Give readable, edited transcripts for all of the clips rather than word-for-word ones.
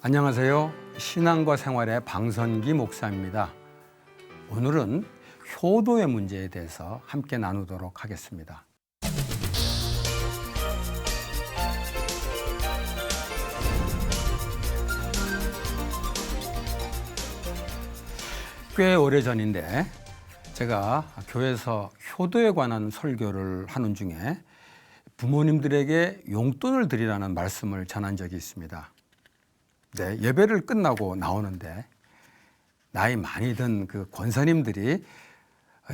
안녕하세요. 신앙과 생활의 방선기 목사입니다. 오늘은 효도의 문제에 대해서 함께 나누도록 하겠습니다. 꽤 오래전인데 제가 교회에서 효도에 관한 설교를 하는 중에 부모님들에게 용돈을 드리라는 말씀을 전한 적이 있습니다. 네, 예배를 끝나고 나오는데 나이 많이 든 그 권사님들이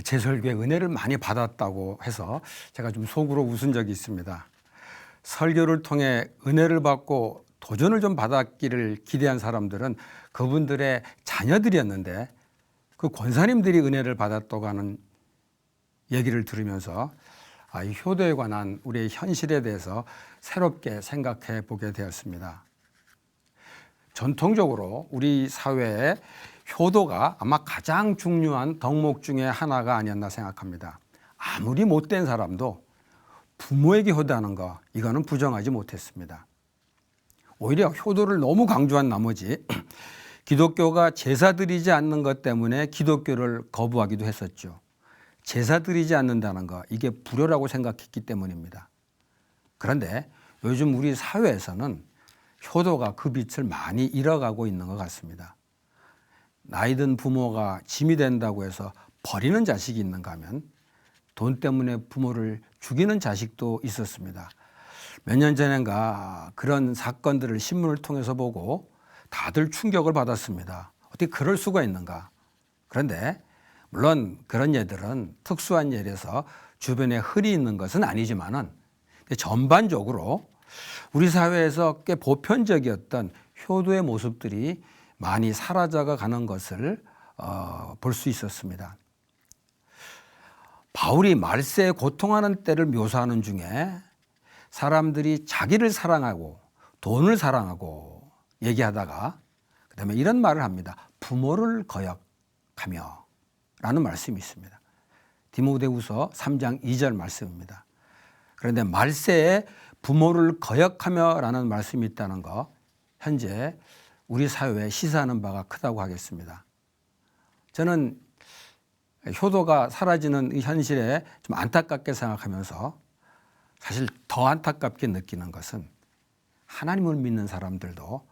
제 설교에 은혜를 많이 받았다고 해서 제가 좀 속으로 웃은 적이 있습니다. 설교를 통해 은혜를 받고 도전을 좀 받았기를 기대한 사람들은 그분들의 자녀들이었는데 그 권사님들이 은혜를 받았다고 하는 얘기를 들으면서 이 효도에 관한 우리의 현실에 대해서 새롭게 생각해 보게 되었습니다. 전통적으로 우리 사회에 효도가 아마 가장 중요한 덕목 중에 하나가 아니었나 생각합니다. 아무리 못된 사람도 부모에게 효도하는 거, 이거는 부정하지 못했습니다. 오히려 효도를 너무 강조한 나머지 기독교가 제사 드리지 않는 것 때문에 기독교를 거부하기도 했었죠. 제사 드리지 않는다는 거, 이게 불효라고 생각했기 때문입니다. 그런데 요즘 우리 사회에서는 효도가 그 빛을 많이 잃어가고 있는 것 같습니다. 나이든 부모가 짐이 된다고 해서 버리는 자식이 있는가 하면 돈 때문에 부모를 죽이는 자식도 있었습니다. 몇 년 전인가 그런 사건들을 신문을 통해서 보고 다들 충격을 받았습니다. 어떻게 그럴 수가 있는가. 그런데 물론 그런 예들은 특수한 예라서 주변에 흔히 있는 것은 아니지만은 전반적으로 우리 사회에서 꽤 보편적이었던 효도의 모습들이 많이 사라져가 가는 것을 볼 수 있었습니다. 바울이 말세에 고통하는 때를 묘사하는 중에 사람들이 자기를 사랑하고 돈을 사랑하고 얘기하다가 그다음에 이런 말을 합니다. 부모를 거역하며 라는 말씀이 있습니다. 디모데후서 3장 2절 말씀입니다. 그런데 말세에 부모를 거역하며 라는 말씀이 있다는 거 현재 우리 사회에 시사하는 바가 크다고 하겠습니다. 저는 효도가 사라지는 이 현실에 좀 안타깝게 생각하면서 사실 더 안타깝게 느끼는 것은 하나님을 믿는 사람들도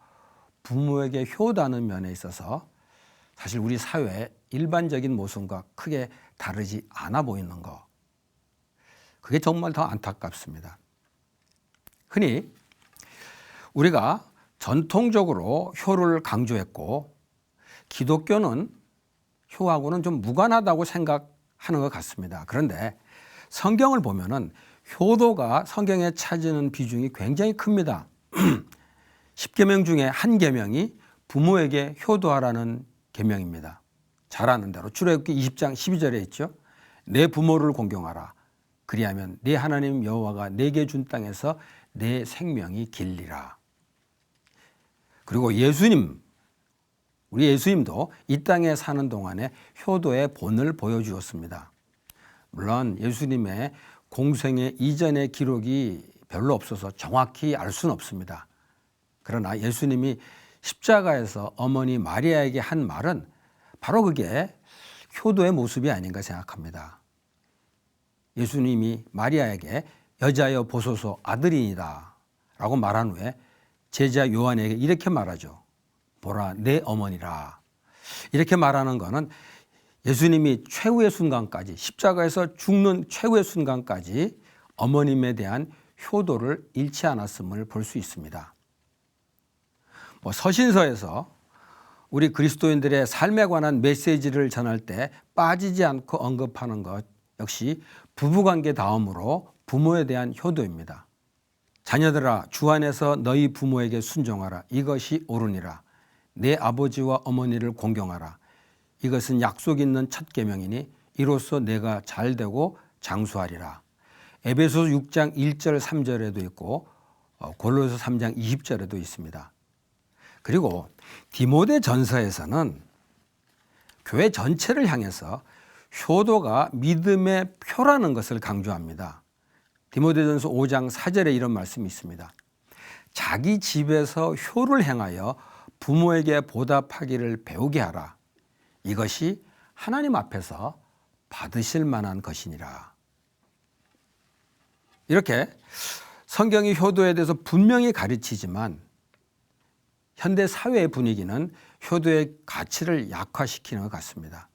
부모에게 효도하는 면에 있어서 사실 우리 사회의 일반적인 모습과 크게 다르지 않아 보이는 거. 그게 정말 더 안타깝습니다. 흔히 우리가 전통적으로 효를 강조했고 기독교는 효하고는 좀 무관하다고 생각하는 것 같습니다. 그런데 성경을 보면은 효도가 성경에 차지하는 비중이 굉장히 큽니다. 10계명 중에 한 계명이 부모에게 효도하라는 계명입니다. 잘 아는 대로 출애굽기 20장 12절에 있죠. 내 부모를 공경하라. 그리하면 네 하나님 여호와가 내게 준 땅에서 내 생명이 길리라. 그리고 우리 예수님도 이 땅에 사는 동안에 효도의 본을 보여주었습니다. 물론 예수님의 공생애 이전의 기록이 별로 없어서 정확히 알 수는 없습니다. 그러나 예수님이 십자가에서 어머니 마리아에게 한 말은 바로 그게 효도의 모습이 아닌가 생각합니다. 예수님이 마리아에게 여자여 보소서 아들이니다 라고 말한 후에 제자 요한에게 이렇게 말하죠. 보라 내 어머니라. 이렇게 말하는 것은 예수님이 최후의 순간까지 십자가에서 죽는 최후의 순간까지 어머님에 대한 효도를 잃지 않았음을 볼 수 있습니다. 서신서에서 우리 그리스도인들의 삶에 관한 메시지를 전할 때 빠지지 않고 언급하는 것 역시 부부관계 다음으로 부모에 대한 효도입니다. 자녀들아 주 안에서 너희 부모에게 순종하라. 이것이 옳으니라. 내 아버지와 어머니를 공경하라. 이것은 약속 있는 첫 계명이니 이로써 내가 잘되고 장수하리라. 에베소서 6장 1절 3절에도 있고 골로새 3장 20절에도 있습니다. 그리고 디모데 전서에서는 교회 전체를 향해서 효도가 믿음의 표라는 것을 강조합니다. 디모데전서 5장 4절에 이런 말씀이 있습니다. 자기 집에서 효를 행하여 부모에게 보답하기를 배우게 하라. 이것이 하나님 앞에서 받으실 만한 것이니라. 이렇게 성경이 효도에 대해서 분명히 가르치지만 현대 사회의 분위기는 효도의 가치를 약화시키는 것 같습니다.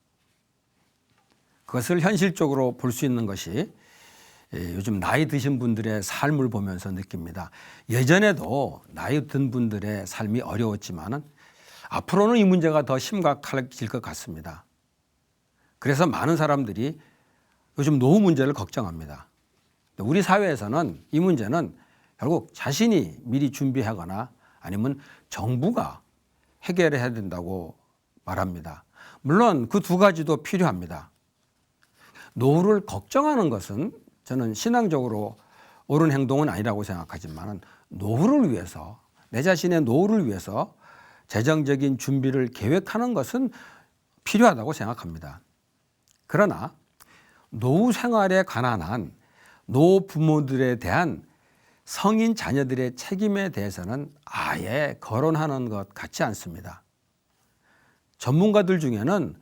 그것을 현실적으로 볼 수 있는 것이 요즘 나이 드신 분들의 삶을 보면서 느낍니다. 예전에도 나이 든 분들의 삶이 어려웠지만은 앞으로는 이 문제가 더 심각해질 것 같습니다. 그래서 많은 사람들이 요즘 노후 문제를 걱정합니다. 우리 사회에서는 이 문제는 결국 자신이 미리 준비하거나 아니면 정부가 해결해야 된다고 말합니다. 물론 그 두 가지도 필요합니다. 노후를 걱정하는 것은 저는 신앙적으로 옳은 행동은 아니라고 생각하지만 노후를 위해서, 내 자신의 노후를 위해서 재정적인 준비를 계획하는 것은 필요하다고 생각합니다. 그러나 노후 생활에 관한 한 노부모들에 대한 성인 자녀들의 책임에 대해서는 아예 거론하는 것 같지 않습니다. 전문가들 중에는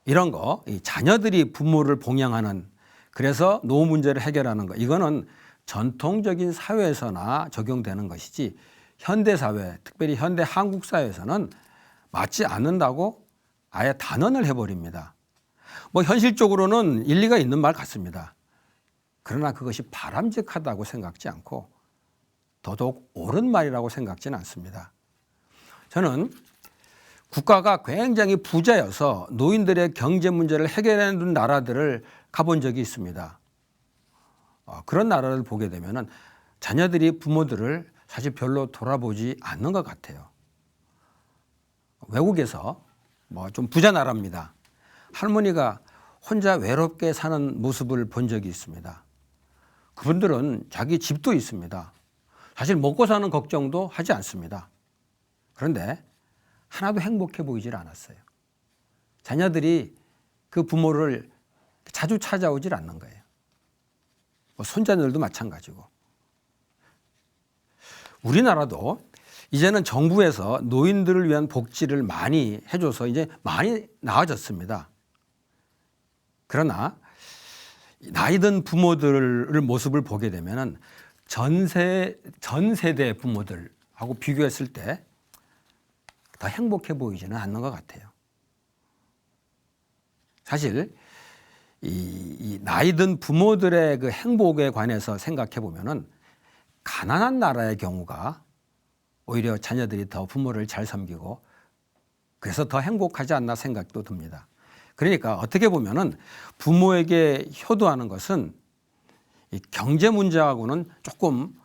이런 거, 이 자녀들이 부모를 봉양하는, 그래서 노후 문제를 해결하는 거, 이거는 전통적인 사회에서나 적용되는 것이지 현대 사회, 특별히 현대 한국 사회에서는 맞지 않는다고 아예 단언을 해버립니다. 뭐 현실적으로는 일리가 있는 말 같습니다. 그러나 그것이 바람직하다고 생각지 않고 더더욱 옳은 말이라고 생각지는 않습니다. 저는 국가가 굉장히 부자여서 노인들의 경제 문제를 해결해 둔 나라들을 가본 적이 있습니다. 그런 나라를 보게 되면 자녀들이 부모들을 사실 별로 돌아보지 않는 것 같아요. 외국에서 뭐 좀 부자 나라입니다. 할머니가 혼자 외롭게 사는 모습을 본 적이 있습니다. 그분들은 자기 집도 있습니다. 사실 먹고 사는 걱정도 하지 않습니다. 그런데 하나도 행복해 보이질 않았어요. 자녀들이 그 부모를 자주 찾아오질 않는 거예요. 뭐 손자들도 마찬가지고. 우리나라도 이제는 정부에서 노인들을 위한 복지를 많이 해줘서 이제 많이 나아졌습니다. 그러나 나이 든 부모들의 모습을 보게 되면 전 세대 부모들하고 비교했을 때 더 행복해 보이지는 않는 것 같아요. 사실 이 나이 든 부모들의 그 행복에 관해서 생각해 보면은 가난한 나라의 경우가 오히려 자녀들이 더 부모를 잘 섬기고 그래서 더 행복하지 않나 생각도 듭니다. 그러니까 어떻게 보면은 부모에게 효도하는 것은 이 경제 문제하고는 조금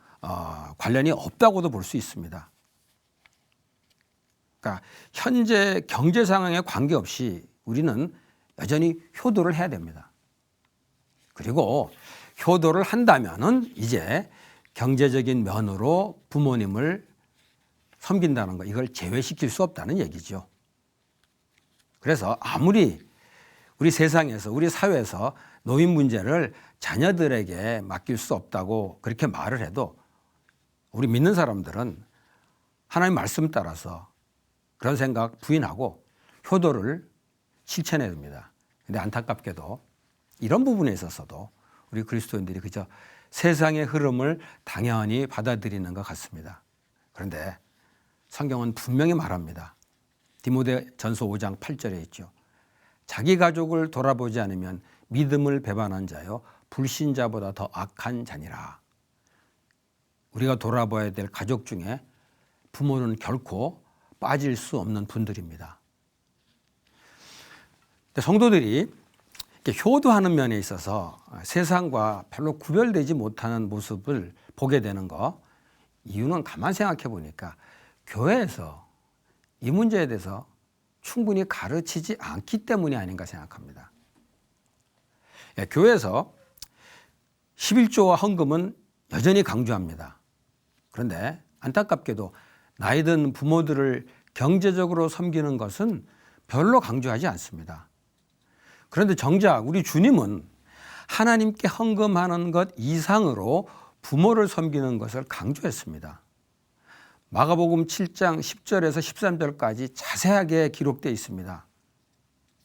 관련이 없다고도 볼 수 있습니다. 그러니까 현재 경제 상황에 관계없이 우리는 여전히 효도를 해야 됩니다. 그리고 효도를 한다면은 이제 경제적인 면으로 부모님을 섬긴다는 거, 이걸 제외시킬 수 없다는 얘기죠. 그래서 아무리 우리 세상에서, 우리 사회에서 노인 문제를 자녀들에게 맡길 수 없다고 그렇게 말을 해도 우리 믿는 사람들은 하나님 말씀 따라서 그런 생각 부인하고 효도를 실천해야 됩니다. 그런데 안타깝게도 이런 부분에 있어서도 우리 그리스도인들이 그저 세상의 흐름을 당연히 받아들이는 것 같습니다. 그런데 성경은 분명히 말합니다. 디모데전서 5장 8절에 있죠. 자기 가족을 돌아보지 않으면 믿음을 배반한 자요 불신자보다 더 악한 자니라. 우리가 돌아봐야 될 가족 중에 부모는 결코 빠질 수 없는 분들입니다. 성도들이 이렇게 효도하는 면에 있어서 세상과 별로 구별되지 못하는 모습을 보게 되는 거, 이유는 가만 생각해 보니까 교회에서 이 문제에 대해서 충분히 가르치지 않기 때문이 아닌가 생각합니다. 교회에서 11조와 헌금은 여전히 강조합니다. 그런데 안타깝게도 나이 든 부모들을 경제적으로 섬기는 것은 별로 강조하지 않습니다. 그런데 정작 우리 주님은 하나님께 헌금하는 것 이상으로 부모를 섬기는 것을 강조했습니다. 마가복음 7장 10절에서 13절까지 자세하게 기록되어 있습니다.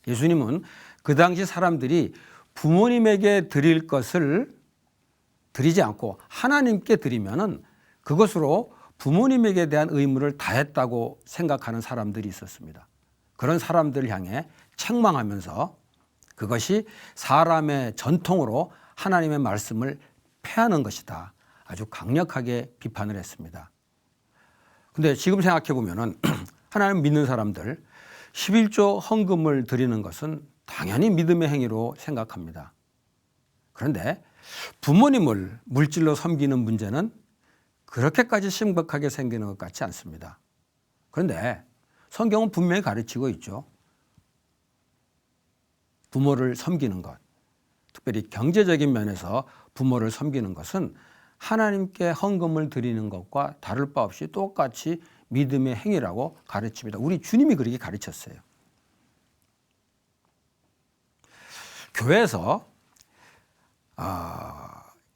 예수님은 그 당시 사람들이 부모님에게 드릴 것을 드리지 않고 하나님께 드리면은 그것으로 부모님에게 대한 의무를 다했다고 생각하는 사람들이 있었습니다. 그런 사람들을 향해 책망하면서 그것이 사람의 전통으로 하나님의 말씀을 폐하는 것이다. 아주 강력하게 비판을 했습니다. 근데 지금 생각해 보면은 하나님 믿는 사람들 11조 헌금을 드리는 것은 당연히 믿음의 행위로 생각합니다. 그런데 부모님을 물질로 섬기는 문제는 그렇게까지 심각하게 생기는 것 같지 않습니다. 그런데 성경은 분명히 가르치고 있죠. 부모를 섬기는 것, 특별히 경제적인 면에서 부모를 섬기는 것은 하나님께 헌금을 드리는 것과 다를 바 없이 똑같이 믿음의 행위라고 가르칩니다. 우리 주님이 그렇게 가르쳤어요. 교회에서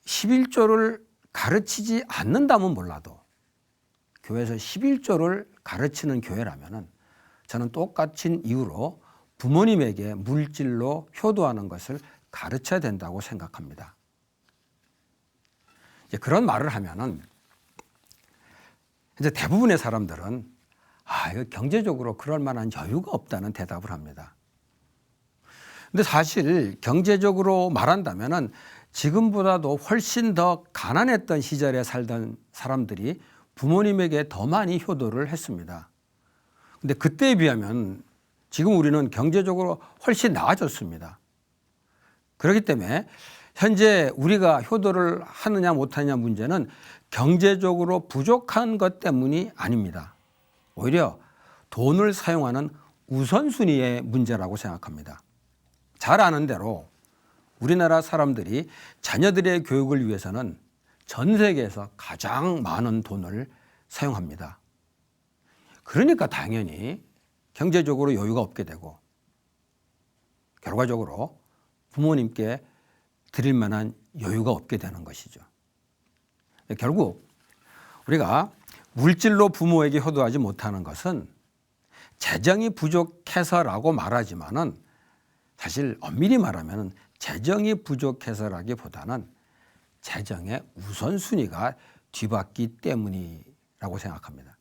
11조를 가르치지 않는다면 몰라도 교회에서 11조를 가르치는 교회라면은 저는 똑같은 이유로 부모님에게 물질로 효도하는 것을 가르쳐야 된다고 생각합니다. 이제 그런 말을 하면은 이제 대부분의 사람들은 이거 경제적으로 그럴 만한 여유가 없다는 대답을 합니다. 근데 사실 경제적으로 말한다면은 지금보다도 훨씬 더 가난했던 시절에 살던 사람들이 부모님에게 더 많이 효도를 했습니다. 근데 그때에 비하면 지금 우리는 경제적으로 훨씬 나아졌습니다. 그렇기 때문에 현재 우리가 효도를 하느냐 못하느냐 문제는 경제적으로 부족한 것 때문이 아닙니다. 오히려 돈을 사용하는 우선순위의 문제라고 생각합니다. 잘 아는 대로 우리나라 사람들이 자녀들의 교육을 위해서는 전 세계에서 가장 많은 돈을 사용합니다. 그러니까 당연히 경제적으로 여유가 없게 되고 결과적으로 부모님께 드릴 만한 여유가 없게 되는 것이죠. 결국 우리가 물질로 부모에게 효도하지 못하는 것은 재정이 부족해서라고 말하지만은 사실 엄밀히 말하면 재정이 부족해서라기보다는 재정의 우선순위가 뒤바뀌기 때문이라고 생각합니다.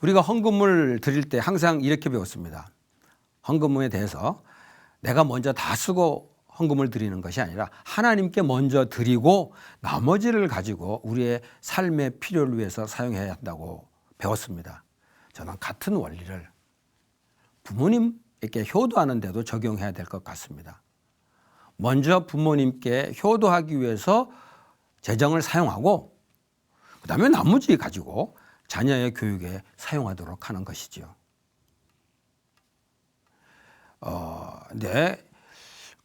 우리가 헌금을 드릴 때 항상 이렇게 배웠습니다. 헌금에 대해서 내가 먼저 다 쓰고 헌금을 드리는 것이 아니라 하나님께 먼저 드리고 나머지를 가지고 우리의 삶의 필요를 위해서 사용해야 한다고 배웠습니다. 저는 같은 원리를 부모님께 효도하는 데도 적용해야 될 것 같습니다. 먼저 부모님께 효도하기 위해서 재정을 사용하고 그다음에 나머지 가지고 자녀의 교육에 사용하도록 하는 것이죠. 근데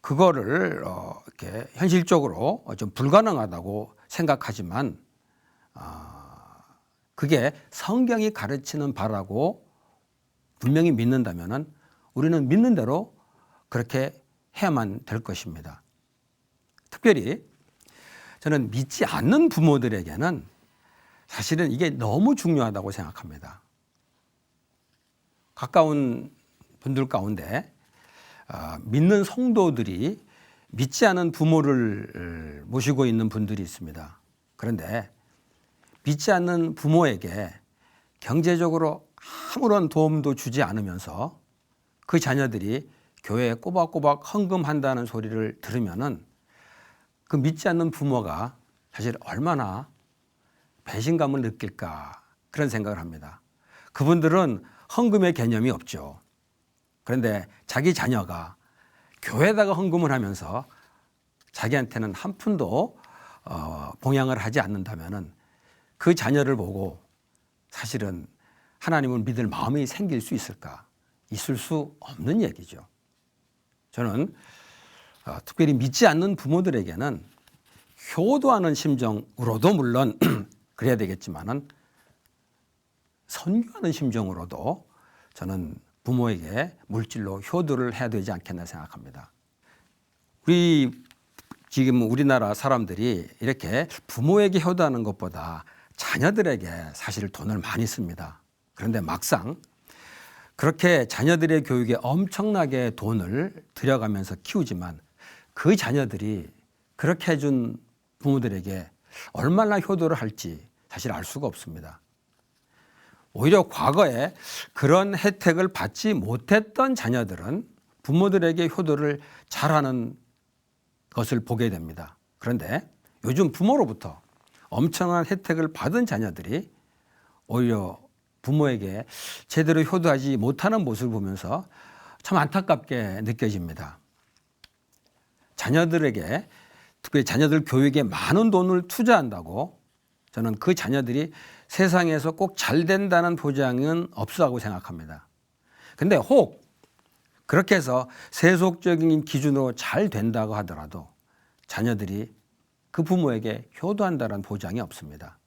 그거를 이렇게 현실적으로 좀 불가능하다고 생각하지만 그게 성경이 가르치는 바라고 분명히 믿는다면은 우리는 믿는 대로 그렇게 해야만 될 것입니다. 특별히 저는 믿지 않는 부모들에게는 사실은 이게 너무 중요하다고 생각합니다. 가까운 분들 가운데 믿는 성도들이 믿지 않은 부모를 모시고 있는 분들이 있습니다. 그런데 믿지 않는 부모에게 경제적으로 아무런 도움도 주지 않으면서 그 자녀들이 교회에 꼬박꼬박 헌금한다는 소리를 들으면은 그 믿지 않는 부모가 사실 얼마나 배신감을 느낄까 그런 생각을 합니다. 그분들은 헌금의 개념이 없죠. 그런데 자기 자녀가 교회에다가 헌금을 하면서 자기한테는 한 푼도 봉양을 하지 않는다면은 그 자녀를 보고 사실은 하나님을 믿을 마음이 생길 수 있을까? 있을 수 없는 얘기죠. 저는 특별히 믿지 않는 부모들에게는 효도하는 심정으로도 물론 그래야 되겠지만은 선교하는 심정으로도 저는 부모에게 물질로 효도를 해야 되지 않겠나 생각합니다. 지금 우리나라 사람들이 이렇게 부모에게 효도하는 것보다 자녀들에게 사실 돈을 많이 씁니다. 그런데 막상 그렇게 자녀들의 교육에 엄청나게 돈을 들여가면서 키우지만 그 자녀들이 그렇게 해준 부모들에게 얼마나 효도를 할지 사실 알 수가 없습니다. 오히려 과거에 그런 혜택을 받지 못했던 자녀들은 부모들에게 효도를 잘하는 것을 보게 됩니다. 그런데 요즘 부모로부터 엄청난 혜택을 받은 자녀들이 오히려 부모에게 제대로 효도하지 못하는 모습을 보면서 참 안타깝게 느껴집니다. 자녀들에게, 특별히 자녀들 교육에 많은 돈을 투자한다고 저는 그 자녀들이 세상에서 꼭 잘 된다는 보장은 없다고 생각합니다. 근데 혹 그렇게 해서 세속적인 기준으로 잘 된다고 하더라도 자녀들이 그 부모에게 효도한다는 보장이 없습니다.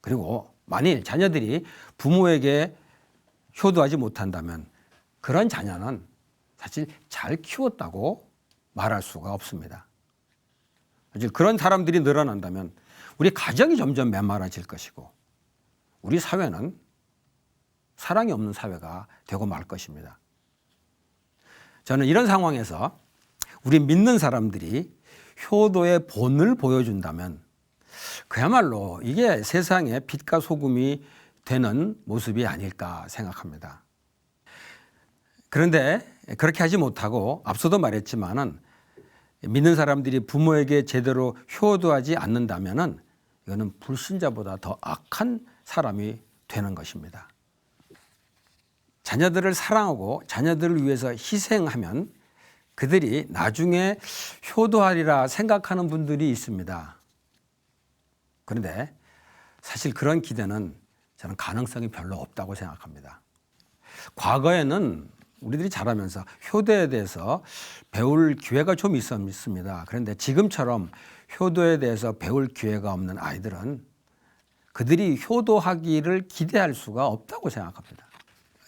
그리고 만일 자녀들이 부모에게 효도하지 못한다면 그런 자녀는 사실 잘 키웠다고 말할 수가 없습니다. 그런 사람들이 늘어난다면 우리 가정이 점점 메마라질 것이고 우리 사회는 사랑이 없는 사회가 되고 말 것입니다. 저는 이런 상황에서 우리 믿는 사람들이 효도의 본을 보여준다면 그야말로 이게 세상의 빛과 소금이 되는 모습이 아닐까 생각합니다. 그런데 그렇게 하지 못하고 앞서도 말했지만은 믿는 사람들이 부모에게 제대로 효도하지 않는다면은 이거는 불신자보다 더 악한 사람이 되는 것입니다. 자녀들을 사랑하고 자녀들을 위해서 희생하면 그들이 나중에 효도하리라 생각하는 분들이 있습니다. 그런데 사실 그런 기대는 저는 가능성이 별로 없다고 생각합니다. 과거에는 우리들이 자라면서 효도에 대해서 배울 기회가 좀 있습니다. 그런데 지금처럼 효도에 대해서 배울 기회가 없는 아이들은 그들이 효도하기를 기대할 수가 없다고 생각합니다.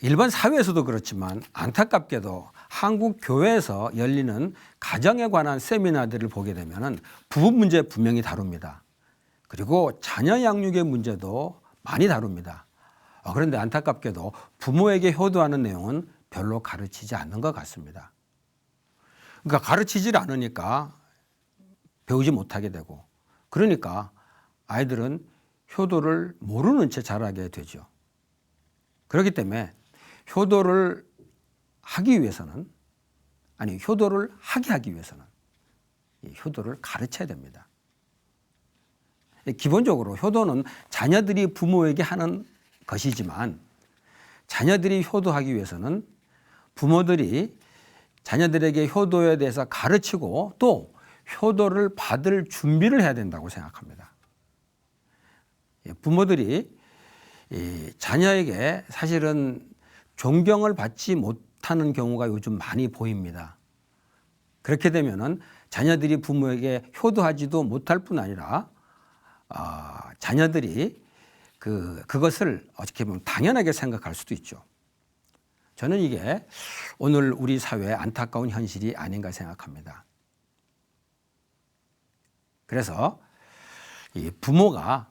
일반 사회에서도 그렇지만 안타깝게도 한국 교회에서 열리는 가정에 관한 세미나들을 보게 되면 부부 문제 분명히 다룹니다. 그리고 자녀 양육의 문제도 많이 다룹니다. 그런데 안타깝게도 부모에게 효도하는 내용은 별로 가르치지 않는 것 같습니다. 그러니까 가르치질 않으니까 배우지 못하게 되고 그러니까 아이들은 효도를 모르는 채 자라게 되죠. 그렇기 때문에 효도를 하기 위해서는 효도를 하기 위해서는 효도를 가르쳐야 됩니다. 기본적으로 효도는 자녀들이 부모에게 하는 것이지만 자녀들이 효도하기 위해서는 부모들이 자녀들에게 효도에 대해서 가르치고 또 효도를 받을 준비를 해야 된다고 생각합니다. 부모들이 자녀에게 사실은 존경을 받지 못하는 경우가 요즘 많이 보입니다. 그렇게 되면은 자녀들이 부모에게 효도하지도 못할 뿐 아니라 자녀들이 그것을 어떻게 보면 당연하게 생각할 수도 있죠. 저는 이게 오늘 우리 사회의 안타까운 현실이 아닌가 생각합니다. 그래서 이 부모가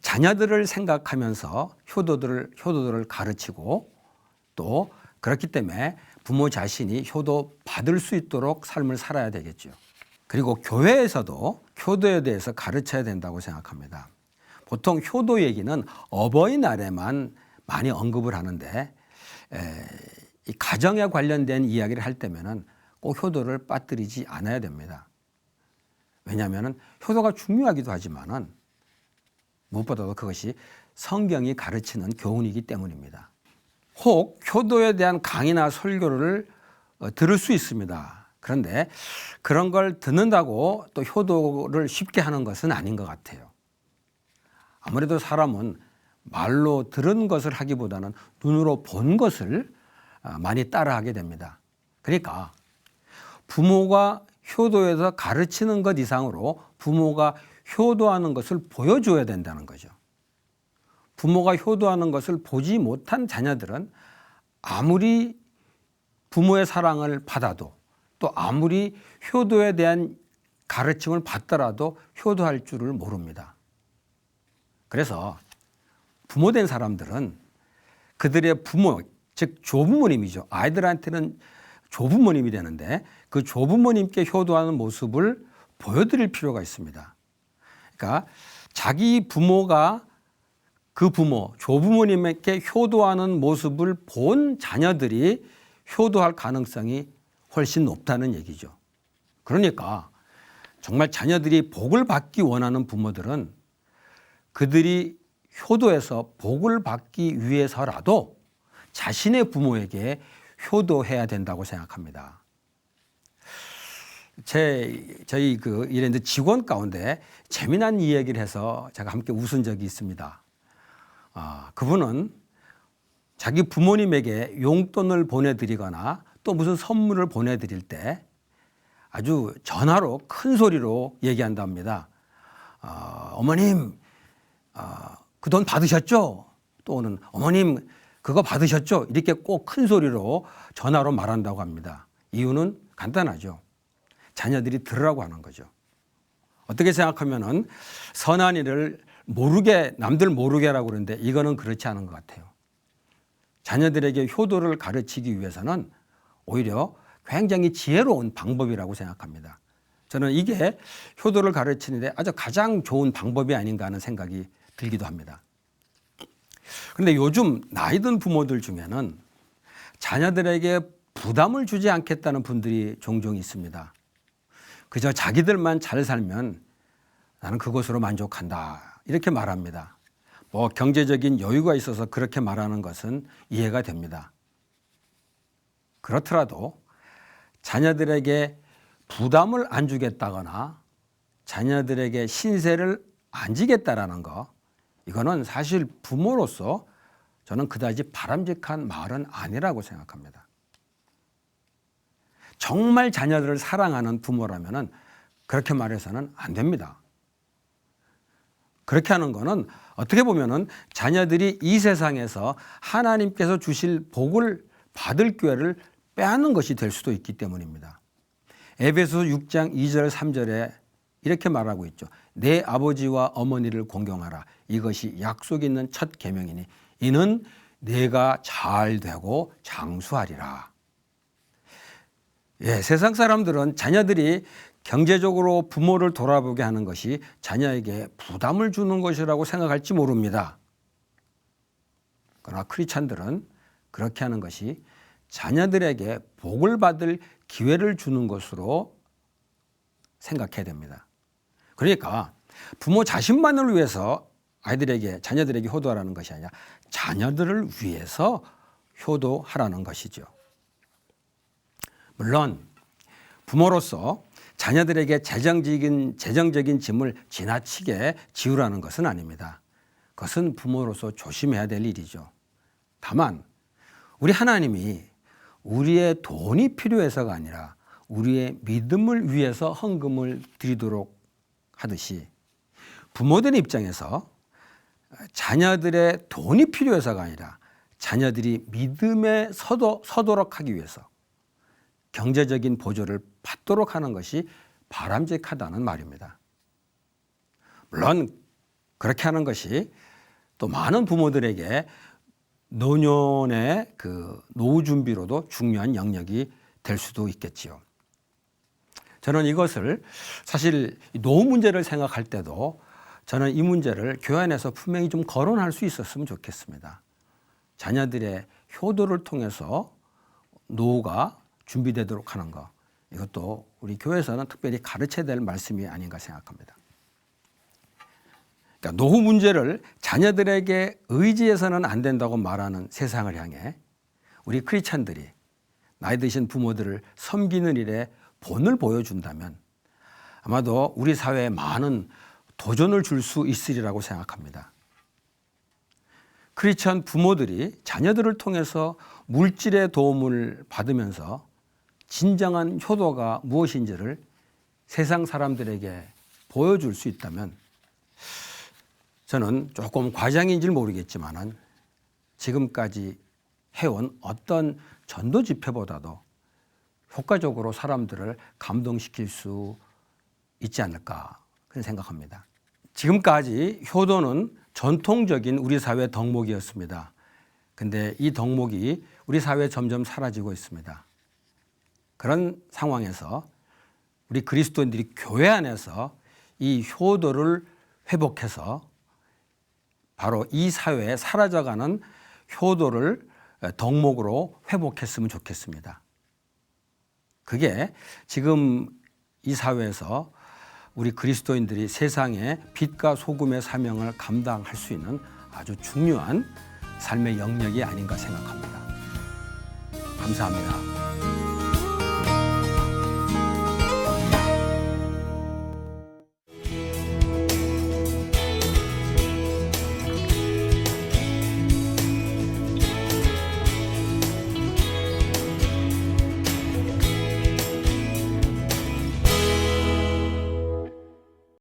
자녀들을 생각하면서 효도들을 가르치고 또 그렇기 때문에 부모 자신이 효도 받을 수 있도록 삶을 살아야 되겠죠. 그리고 교회에서도 효도에 대해서 가르쳐야 된다고 생각합니다. 보통 효도 얘기는 어버이날에만 많이 언급을 하는데 이 가정에 관련된 이야기를 할 때면은 꼭 효도를 빠뜨리지 않아야 됩니다. 왜냐하면 효도가 중요하기도 하지만은 무엇보다도 그것이 성경이 가르치는 교훈이기 때문입니다. 혹 효도에 대한 강의나 설교를 들을 수 있습니다. 그런데 그런 걸 듣는다고 또 효도를 쉽게 하는 것은 아닌 것 같아요. 아무래도 사람은 말로 들은 것을 하기보다는 눈으로 본 것을 많이 따라하게 됩니다. 그러니까 부모가 효도에서 가르치는 것 이상으로 부모가 효도하는 것을 보여줘야 된다는 거죠. 부모가 효도하는 것을 보지 못한 자녀들은 아무리 부모의 사랑을 받아도 또 아무리 효도에 대한 가르침을 받더라도 효도할 줄을 모릅니다. 그래서 부모된 사람들은 그들의 부모, 즉 조부모님이죠. 아이들한테는 조부모님이 되는데 그 조부모님께 효도하는 모습을 보여드릴 필요가 있습니다. 그러니까 자기 부모가 그 부모, 조부모님에게 효도하는 모습을 본 자녀들이 효도할 가능성이 훨씬 높다는 얘기죠. 그러니까 정말 자녀들이 복을 받기 원하는 부모들은 그들이 효도해서 복을 받기 위해서라도 자신의 부모에게 효도해야 된다고 생각합니다. 저희 이랬는데 직원 가운데 재미난 이야기를 해서 제가 함께 웃은 적이 있습니다. 그분은 자기 부모님에게 용돈을 보내드리거나 또 무슨 선물을 보내드릴 때 아주 전화로 큰 소리로 얘기한답니다. 어머님, 그 돈 받으셨죠? 또는 어머님, 그거 받으셨죠? 이렇게 꼭 큰 소리로 전화로 말한다고 합니다. 이유는 간단하죠. 자녀들이 들으라고 하는 거죠. 어떻게 생각하면은 선한 일을 모르게, 남들 모르게라고 그러는데 이거는 그렇지 않은 것 같아요. 자녀들에게 효도를 가르치기 위해서는 오히려 굉장히 지혜로운 방법이라고 생각합니다. 저는 이게 효도를 가르치는데 아주 가장 좋은 방법이 아닌가 하는 생각이 들기도 합니다. 그런데 요즘 나이 든 부모들 중에는 자녀들에게 부담을 주지 않겠다는 분들이 종종 있습니다. 그저 자기들만 잘 살면 나는 그것으로 만족한다, 이렇게 말합니다. 뭐 경제적인 여유가 있어서 그렇게 말하는 것은 이해가 됩니다. 그렇더라도 자녀들에게 부담을 안 주겠다거나 자녀들에게 신세를 안 지겠다라는 거, 이거는 사실 부모로서 저는 그다지 바람직한 말은 아니라고 생각합니다. 정말 자녀들을 사랑하는 부모라면은 그렇게 말해서는 안 됩니다. 그렇게 하는 거는 어떻게 보면은 자녀들이 이 세상에서 하나님께서 주실 복을 받을 기회를 빼앗는 것이 될 수도 있기 때문입니다. 에베소 6장 2절 3절에 이렇게 말하고 있죠. 내 아버지와 어머니를 공경하라. 이것이 약속 있는 첫 계명이니 이는 내가 잘 되고 장수하리라. 세상 사람들은 자녀들이 경제적으로 부모를 돌아보게 하는 것이 자녀에게 부담을 주는 것이라고 생각할지 모릅니다. 그러나 크리스찬들은 그렇게 하는 것이 자녀들에게 복을 받을 기회를 주는 것으로 생각해야 됩니다. 그러니까 부모 자신만을 위해서 자녀들에게 효도하라는 것이 아니라 자녀들을 위해서 효도하라는 것이죠. 물론 부모로서 자녀들에게 재정적인 짐을 지나치게 지우라는 것은 아닙니다. 그것은 부모로서 조심해야 될 일이죠. 다만 우리 하나님이 우리의 돈이 필요해서가 아니라 우리의 믿음을 위해서 헌금을 드리도록 하듯이 부모들의 입장에서 자녀들의 돈이 필요해서가 아니라 자녀들이 믿음에 서도록 하기 위해서 경제적인 보조를 받도록 하는 것이 바람직하다는 말입니다. 물론 그렇게 하는 것이 또 많은 부모들에게 노년의 노후 준비로도 중요한 영역이 될 수도 있겠지요. 저는 이것을 사실 노후 문제를 생각할 때도 저는 이 문제를 교회 안에서 분명히 좀 거론할 수 있었으면 좋겠습니다. 자녀들의 효도를 통해서 노후가 준비되도록 하는 것, 이것도 우리 교회에서는 특별히 가르쳐야 될 말씀이 아닌가 생각합니다. 그러니까 노후 문제를 자녀들에게 의지해서는 안 된다고 말하는 세상을 향해 우리 크리스찬들이 나이 드신 부모들을 섬기는 일에 본을 보여준다면 아마도 우리 사회에 많은 도전을 줄 수 있으리라고 생각합니다. 크리스천 부모들이 자녀들을 통해서 물질의 도움을 받으면서 진정한 효도가 무엇인지를 세상 사람들에게 보여줄 수 있다면 저는 조금 과장인지 모르겠지만은 지금까지 해온 어떤 전도 집회보다도 효과적으로 사람들을 감동시킬 수 있지 않을까 그런 생각합니다. 지금까지 효도는 전통적인 우리 사회 덕목이었습니다. 근데 이 덕목이 우리 사회에 점점 사라지고 있습니다. 그런 상황에서 우리 그리스도인들이 교회 안에서 이 효도를 회복해서 바로 이 사회에 사라져가는 효도를 덕목으로 회복했으면 좋겠습니다. 그게 지금 이 사회에서 우리 그리스도인들이 세상에 빛과 소금의 사명을 감당할 수 있는 아주 중요한 삶의 영역이 아닌가 생각합니다. 감사합니다.